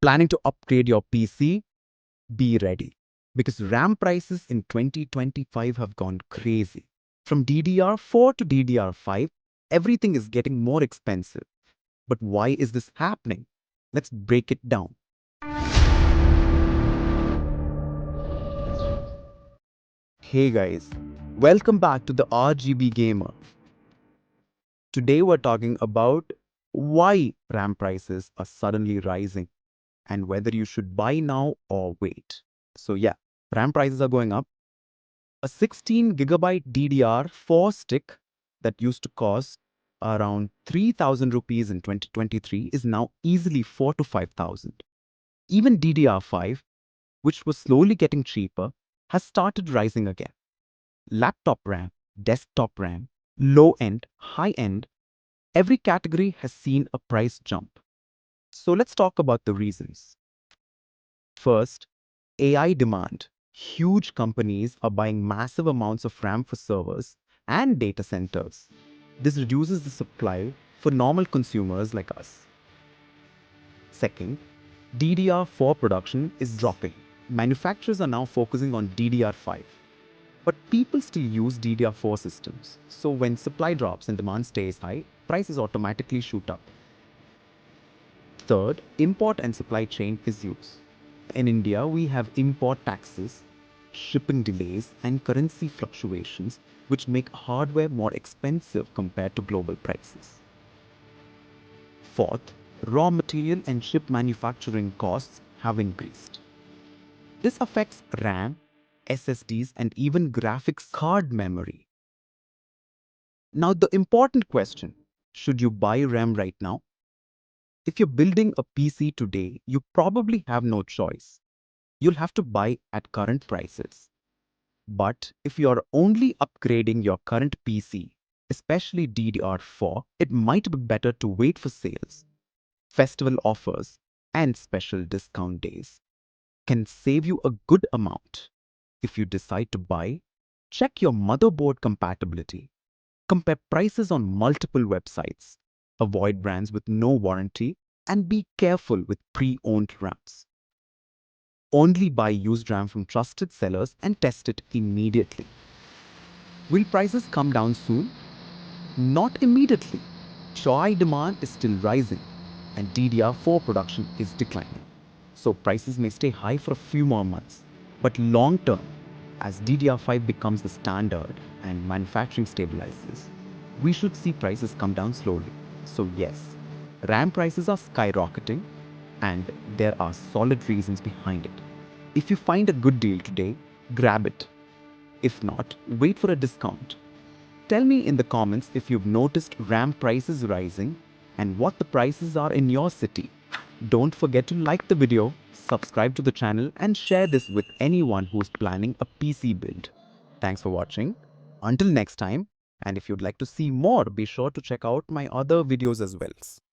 Planning to upgrade your PC? Be ready. Because RAM prices in 2025 have gone crazy. From DDR4 to DDR5, everything is getting more expensive. But why is this happening? Let's break it down. Hey guys, welcome back to the RGB Gamer. Today we're talking about why RAM prices are suddenly rising and whether you should buy now or wait. So yeah, RAM prices are going up. A 16 GB DDR4 stick that used to cost around 3,000 rupees in 2023 is now easily 4 to 5,000. Even DDR5, which was slowly getting cheaper, has started rising again. Laptop RAM, desktop RAM, low end, high end, every category has seen a price jump. So let's talk about the reasons. First, AI demand. Huge companies are buying massive amounts of RAM for servers and data centers. This reduces the supply for normal consumers like us. Second, DDR4 production is dropping. Manufacturers are now focusing on DDR5. But people still use DDR4 systems. So when supply drops and demand stays high, prices automatically shoot up. Third, import and supply chain issues. In India, we have import taxes, shipping delays, and currency fluctuations, which make hardware more expensive compared to global prices. Fourth, raw material and chip manufacturing costs have increased. This affects RAM, SSDs, and even graphics card memory. Now, the important question, should you buy RAM right now? If you're building a PC today, you probably have no choice. You'll have to buy at current prices. But if you're only upgrading your current PC, especially DDR4, it might be better to wait for sales. Festival offers and special discount days can save you a good amount. If you decide to buy, check your motherboard compatibility. Compare prices on multiple websites. Avoid brands with no warranty and be careful with pre-owned RAMs. Only buy used RAM from trusted sellers and test it immediately. Will prices come down soon? Not immediately. Choi demand is still rising and DDR4 production is declining. So prices may stay high for a few more months. But long term, as DDR5 becomes the standard and manufacturing stabilizes, we should see prices come down slowly. So yes, RAM prices are skyrocketing and there are solid reasons behind it. If you find a good deal today, grab it. If not, wait for a discount. Tell me in the comments if you've noticed RAM prices rising and what the prices are in your city. Don't forget to like the video, subscribe to the channel and share this with anyone who's planning a PC build. Thanks for watching. Until next time, and if you'd like to see more, be sure to check out my other videos as well.